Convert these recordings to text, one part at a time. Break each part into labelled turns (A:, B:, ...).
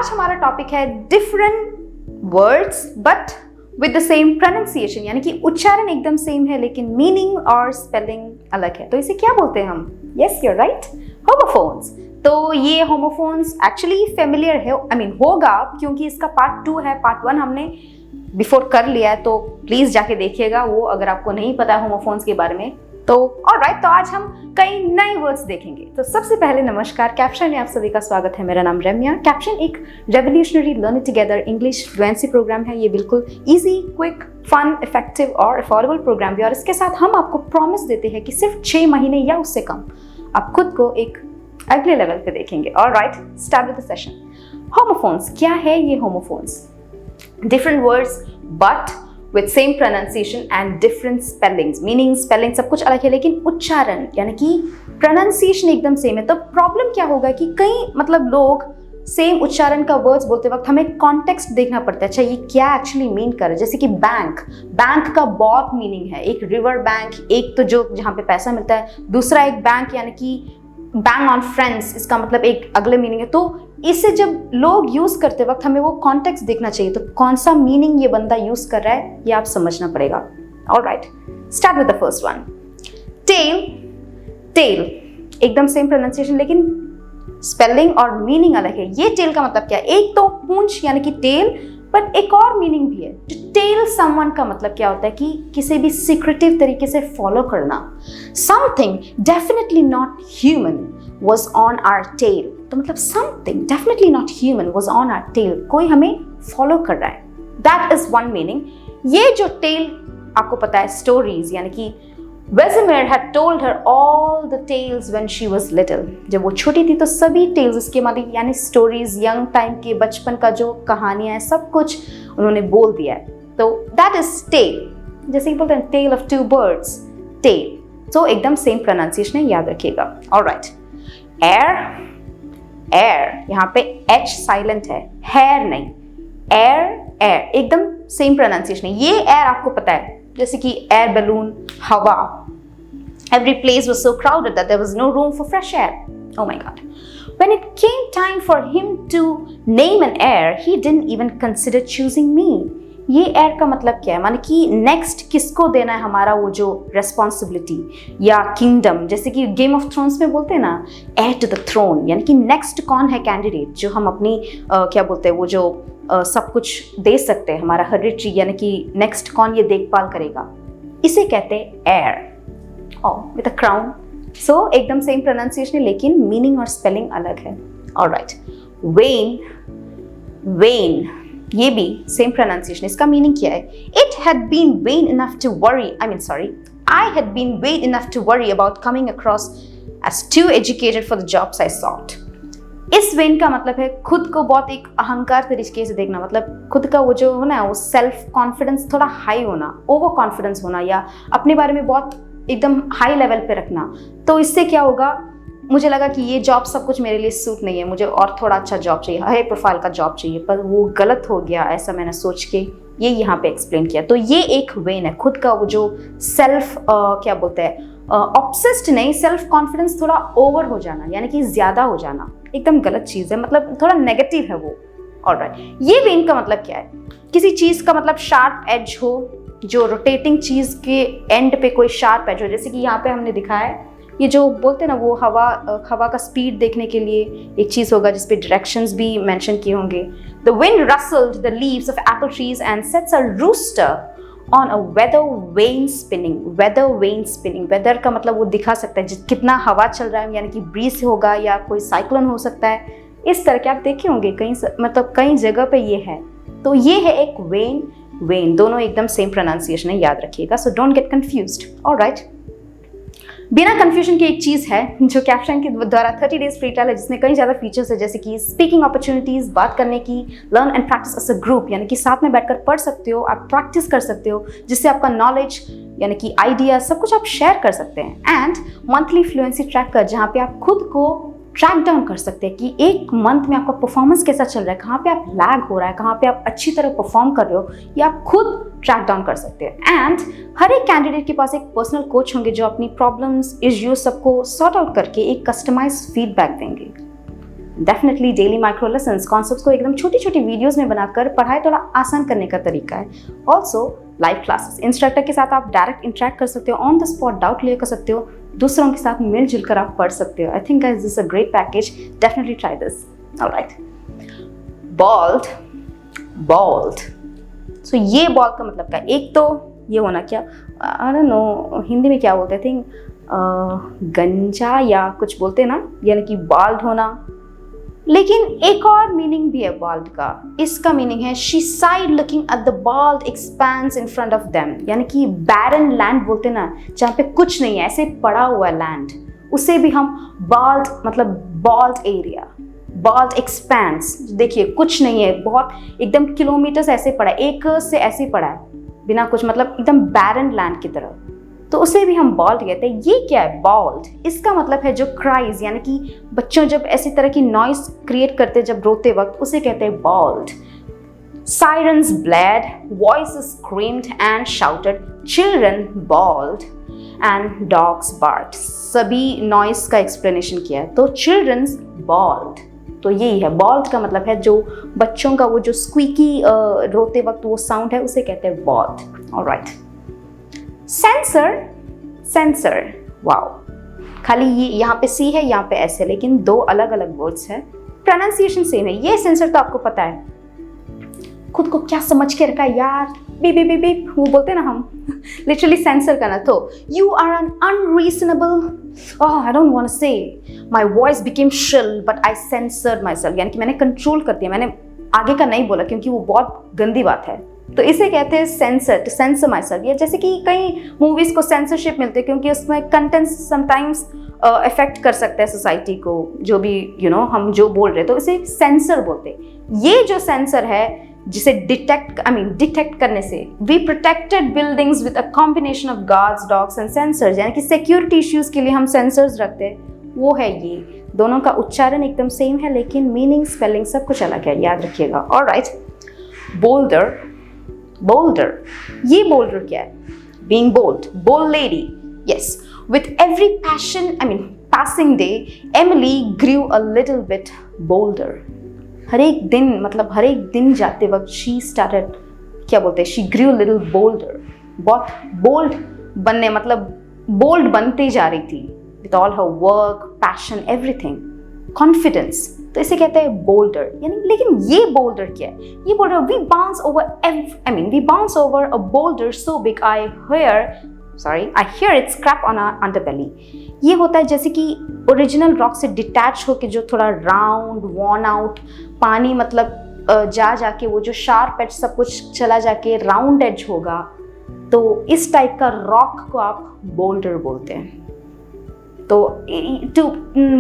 A: आज हमारा टॉपिक है different words but with the same pronunciation, यानी कि उच्चारण एकदम सेम है लेकिन मीनिंग और स्पेलिंग अलग है। तो इसे क्या बोलते हैं हम? Yes, you are right, homophones. तो ये होमोफोन्स एक्चुअली फेमिलियर है, होगा, क्योंकि इसका पार्ट 2 है। पार्ट 1 हमने बिफोर कर लिया है, तो प्लीज जाके देखिएगा वो, अगर आपको नहीं पता है होमोफोन्स के बारे में। तो ऑलराइट, तो आज हम कई नए वर्ड्स देखेंगे। तो सबसे पहले नमस्कार, कैप्शन में आप सभी का स्वागत है। मेरा नाम रम्या। कैप्शन एक revolutionary learn together English fluency programme है। ये बिल्कुल इजी, क्विक, फन, इफेक्टिव और अफोर्डेबल प्रोग्राम भी। और इसके साथ हम आपको प्रॉमिस देते हैं कि सिर्फ 6 महीने या उससे कम आप खुद को एक अगले लेवल पे देखेंगे। Alright, start with the session. Homophones क्या है? ये homophones different words but with same pronunciation and different spellings, meaning spelling सब कुछ अलग है लेकिन उच्चारण यानी कि pronunciation एकदम सेम है। तो प्रॉब्लम क्या होगा कि कई लोग सेम उच्चारण का वर्ड्स बोलते वक्त हमें कॉन्टेक्स्ट देखना पड़ता है। अच्छा, ये क्या एक्चुअली मीन कर रहा है? जैसे कि बैंक का बहुत मीनिंग है। एक रिवर बैंक, एक तो जो जहाँ पे पैसा मिलता है, दूसरा एक बैंक यानी कि बैंक ऑन फ्रेंड्स, इसका मतलब एक अगले मीनिंग है। तो इसे जब लोग यूज करते वक्त हमें वो कॉन्टेक्स्ट देखना चाहिए। तो कौन सा मीनिंग ये बंदा यूज कर रहा है ये आप समझना पड़ेगा। Alright, start with the first one. Tail एकदम सेम प्रोनाउंसिएशन लेकिन स्पेलिंग और मीनिंग अलग है। ये टेल का मतलब क्या है? एक तो पूंछ यानी कि टेल, पर एक और मीनिंग भी है। टू टेल समवन का मतलब क्या होता है कि किसी भी सीक्रेटिव तरीके से फॉलो करना। Something definitely not human was on our tail। तो मतलब something definitely not human was on our tail, कोई हमें फॉलो कर रहा है। That is one meaning। ये जो टेल आपको पता है, स्टोरीज, यानी कि Vesemir had told her all the tales when she was little। जब वो छोटी थी तो सभी टेल्स, इसके मतलब यानी स्टोरीज, यंग टाइम के बचपन का जो कहानियां हैं सब कुछ उन्होंने बोल दिया है। तो that is tale। जैसे कि बोलते हैं टेल ऑफ 2 birds, टेल। तो एकदम सेम प्रोनाउंसिएशन है, याद रखिएगा। ऑलराइट, एयर यहाँ पे एच साइलेंट है, हेयर नहीं, एयर एकदम सेम प्रोनाउंसिएशन है। ये एयर आपको पता है, जैसे कि एयर बैलून, हवा। Every place was so crowded that there was no room for fresh air। Oh my God। When it came time for him to name an heir, he didn't even consider choosing me। ये air का मतलब क्या है? माने कि next किसको देना है हमारा वो जो रेस्पॉन्सिबिलिटी या किंगडम, जैसे कि गेम ऑफ थ्रोन्स में बोलते हैं ना, एयर टू द थ्रोन, यानी कि नेक्स्ट कौन है कैंडिडेट जो हम अपनी क्या बोलते हैं वो जो सब कुछ दे सकते हैं, हमारा हेरिडिटी, यानी कि नेक्स्ट कौन ये देखभाल करेगा, इसे कहते हैं एयर विद अ क्राउन। सो एकदम सेम प्रोनाउंसिएशन है लेकिन मीनिंग और स्पेलिंग अलग है। ऑलराइट, वेन ये भी सेम प्रोनाउंसिएशन। इसका मीनिंग क्या है? It had been vain enough to worry, I had been vain enough to worry about coming across as too educated for the jobs I sought। इस when का मतलब है खुद को बहुत एक अहंकार तरीके से देखना, मतलब खुद का वो जो है ना, वो सेल्फ कॉन्फिडेंस थोड़ा हाई होना, ओवर कॉन्फिडेंस होना, या अपने बारे में बहुत एकदम हाई लेवल पे रखना। तो इससे क्या होगा, मुझे लगा कि ये जॉब सब कुछ मेरे लिए सूट नहीं है, मुझे और थोड़ा अच्छा जॉब चाहिए, हाई प्रोफाइल का जॉब चाहिए, पर वो गलत हो गया, ऐसा मैंने सोच के ये यहाँ पे एक्सप्लेन किया। तो ये एक वेन है, खुद का वो जो सेल्फ क्या बोलते हैं, ऑब्सेस्ड नहीं, सेल्फ कॉन्फिडेंस थोड़ा ओवर हो जाना, यानी कि ज्यादा हो जाना एकदम गलत चीज़ है, मतलब थोड़ा नेगेटिव है वो। ऑलराइट, ये वेन का मतलब क्या है? किसी चीज़ का मतलब शार्प एज हो, जो रोटेटिंग चीज़ के एंड पे कोई शार्प एज हो, जैसे कि यहाँ पे हमने दिखाया है, ये जो बोलते हैं ना, वो हवा का स्पीड देखने के लिए एक चीज़ होगा जिसपे डायरेक्शंस भी मेंशन किए होंगे। The wind rustled the leaves of apple trees and sets a rooster on a weather vane spinning। weather vane spinning, weather का मतलब वो दिखा सकता है कितना हवा चल रहा है, यानी कि ब्रीज होगा या कोई साइक्लोन हो सकता है, इस तरह के आप देखे होंगे कई जगह पे ये है। तो ये है एक वेन, दोनों एकदम सेम प्रोनाउंसिएशन है, याद रखिएगा। So don't get confused. Alright, बिना कंफ्यूजन की एक चीज़ है जो कैप्शन के द्वारा 30 डेज फ्री ट्रायल है, जिसमें कई ज़्यादा फीचर्स है, जैसे कि स्पीकिंग अपॉर्चुनिटीज़, बात करने की, learn and practice as a group, यानी कि साथ में बैठकर पढ़ सकते हो, आप प्रैक्टिस कर सकते हो, जिससे आपका नॉलेज यानी कि आइडिया सब कुछ आप शेयर कर सकते हैं। एंड मंथली फ्लुएंसी ट्रैकर, जहाँ पे आप खुद को ट्रैक डाउन कर सकते हैं कि एक मंथ में आपका परफॉर्मेंस कैसा चल रहा है, कहाँ पे आप लैग हो रहा है, कहाँ पे आप अच्छी तरह परफॉर्म कर रहे हो, ये आप खुद ट्रैक डाउन कर सकते हैं। एंड हर एक कैंडिडेट के पास एक पर्सनल कोच होंगे जो अपनी प्रॉब्लम्स, इश्यूज सबको सॉर्ट आउट करके एक कस्टमाइज्ड फीडबैक देंगे। Definitely daily micro lessons, concepts को एकदम छोटी छोटी वीडियोस में बनाकर पढ़ाई थोड़ा आसान करने का तरीका है। ऑल्सो लाइव क्लासेस, इंस्ट्रक्टर के साथ आप डायरेक्ट इंटरेक्ट कर सकते हो, on the spot doubt clear कर सकते हो, दूसरों के साथ मिलजुल कर आप पढ़ सकते हो। I think this is a great package, definitely try this. Alright, bawled, bawled, so ये बॉल्ड का मतलब क्या? एक तो ये होना क्या, आई डोंट नो हिंदी में क्या बोलते हैं, थिंक गंजा या कुछ बोलते हैं ना, यानी कि बाल्ड होना। लेकिन एक और मीनिंग भी है बाल्ड का। इसका मीनिंग है she side looking at the bald expense in front of them, यानी कि बैरन लैंड बोलते ना, जहाँ पे कुछ नहीं है, ऐसे पड़ा हुआ लैंड, उसे भी हम बाल्ड मतलब बाल्ड एरिया, बाल्ड एक्सपेंस। देखिए कुछ नहीं है, बहुत एकदम किलोमीटर्स ऐसे पड़ा है, एक से ऐसे पड़ा है बिना कुछ, मतलब एकदम बैरन लैंड की तरह, तो उसे भी हम बॉल्ड कहते हैं। ये क्या है बॉल्ड? इसका मतलब है जो क्राइज, यानी कि बच्चों जब ऐसी तरह की नॉइस क्रिएट करते जब रोते वक्त, उसे कहते हैं bawled. Sirens blared, voices screamed and shouted, children bawled and dogs barked. सभी नॉइस का एक्सप्लेनेशन किया है, तो चिल्ड्रंस बॉल्ड, तो यही है बॉल्ड का मतलब है जो बच्चों का वो जो स्क्वीकी रोते वक्त वो साउंड है, उसे कहते हैं bald. Alright, censor, sensor, wow, खाली ये यहाँ पे सी है, यहाँ पे एस है, लेकिन दो अलग अलग वर्ड्स हैं, प्रोनाउंसिएशन सेम है। ये सेंसर तो आपको पता है, खुद को क्या समझ के रखा है यार, बी बी बी बी वो बोलते हैं ना हम, लिटरली सेंसर करना। तो you are an unreasonable, I don't want to say, my voice became shrill but I censored myself, यानी कि मैंने कंट्रोल कर दिया, मैंने आगे का नहीं बोला क्योंकि वो बहुत गंदी बात है, तो इसे कहते हैं sensor, to sensor my self. या जैसे कि कई मूवीज को सेंसरशिप मिलती है क्योंकि उसमें कंटेंट्स समटाइम्स इफेक्ट कर सकता है सोसाइटी को, जो भी हम जो बोल रहे हैं, तो इसे सेंसर बोलते हैं। ये जो सेंसर है जिसे डिटेक्ट करने से, we protected buildings with a combination of guards, dogs and sensors, यानी कि सिक्योरिटी इश्यूज के लिए हम सेंसर्स रखते हैं, वो है ये। दोनों का उच्चारण एकदम सेम है लेकिन मीनिंग, स्पेलिंग सब कुछ अलग है, याद रखिएगा। ऑलराइट, बोल्डर, बोल्डर, ये बोल्डर क्या है? Being bold, bold lady, yes. With every passing day, Emily grew a little bit bolder. हर एक दिन, मतलब हर एक दिन जाते वक्त she started, क्या बोलते हैं, she grew a little bolder, बहुत बोल्ड बनने, मतलब बोल्ड बनते जा रही थी, with all her work, passion, everything, confidence, तो इसे कहते हैं बोल्डर। यानी लेकिन ये बोल्डर क्या है? ये boulder, we bounce over a boulder so big I hear it scrape on our underbelly. ये होता है जैसे कि ओरिजिनल रॉक से डिटैच होके जो थोड़ा राउंड, वॉर्न आउट, पानी मतलब जाके वो जो शार्प एज सब कुछ चला जाके राउंड एज होगा, तो इस टाइप का रॉक को आप बोल्डर बोलते हैं। तो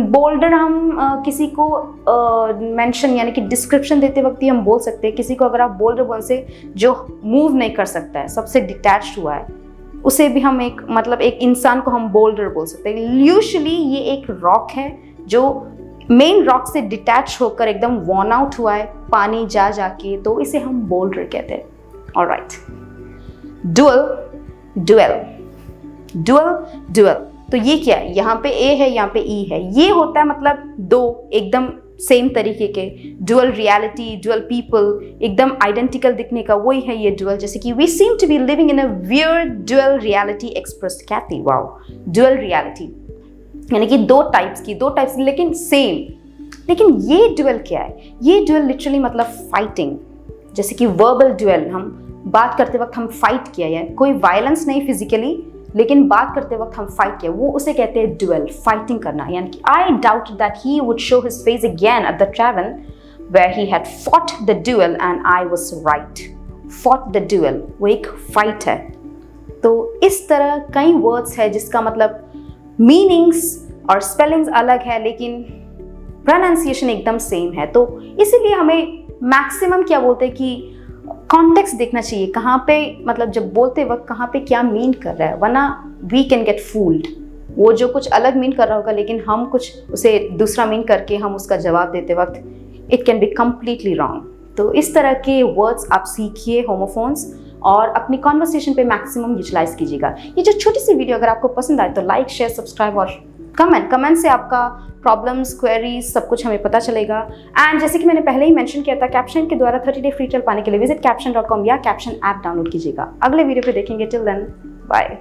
A: बोल्डर हम किसी को मेंशन यानी कि डिस्क्रिप्शन देते वक्त ही हम बोल सकते हैं किसी को, अगर आप बोल्डर बोल से जो मूव नहीं कर सकता है, सबसे डिटैच्ड हुआ है, उसे भी हम एक इंसान को हम बोल्डर बोल सकते हैं। यूजुअली ये एक रॉक है जो मेन रॉक से डिटैच होकर एकदम वॉर्न आउट हुआ है, पानी जाके, तो इसे हम बोल्डर कहते हैं। Alright, dual, duel, dual, dual, तो ये क्या है? यहाँ पे ए है, यहाँ पे ई है, ये होता है मतलब दो एकदम सेम तरीके के, डुअल रियलिटी, डुअल पीपल, एकदम आइडेंटिकल दिखने का, वही है ये डुअल। जैसे कि we seem to be living in a weird dual reality expressed Kathy, wow, dual reality, यानी कि दो टाइप्स की लेकिन सेम। लेकिन ये डुअल क्या है? ये डुअल लिटरली मतलब फाइटिंग, जैसे कि वर्बल डुअल, हम बात करते वक्त हम फाइट किया है, कोई वायलेंस नहीं फिजिकली, लेकिन बात करते वक्त हम फाइट किया, वो उसे कहते हैं डुएल, फाइटिंग करना। यानी कि I doubt that he would show his face again at the travel where he had fought the duel and I was right. Fought the duel, वो एक फाइट है। तो इस तरह कई वर्ड्स है जिसका मतलब मीनिंग्स और स्पेलिंग्स अलग है लेकिन प्रोनाउंसिएशन एकदम सेम है। तो इसीलिए हमें मैक्सिमम क्या बोलते हैं कि कॉन्टेक्स्ट देखना चाहिए, कहाँ पे मतलब जब बोलते वक्त कहाँ पे क्या मीन कर रहा है, वरना वी कैन गेट फूल्ड। वो जो कुछ अलग मीन कर रहा होगा लेकिन हम कुछ उसे दूसरा मीन करके हम उसका जवाब देते वक्त it can be completely wrong. तो इस तरह के वर्ड्स आप सीखिए होमोफोन्स और अपनी कॉन्वर्सेशन पे मैक्सिमम यूटिलाइज कीजिएगा। ये जो छोटी सी वीडियो अगर आपको पसंद आए तो लाइक, शेयर, सब्सक्राइब और कमेंट से आपका प्रॉब्लम्स, क्वेरीज, सब कुछ हमें पता चलेगा। एंड जैसे कि मैंने पहले ही मेंशन किया था, कैप्शन के द्वारा 30 डे फ्री ट्रायल पाने के लिए विजिट caption.com या कैप्शन ऐप डाउनलोड कीजिएगा। अगले वीडियो पे देखेंगे। Till then bye.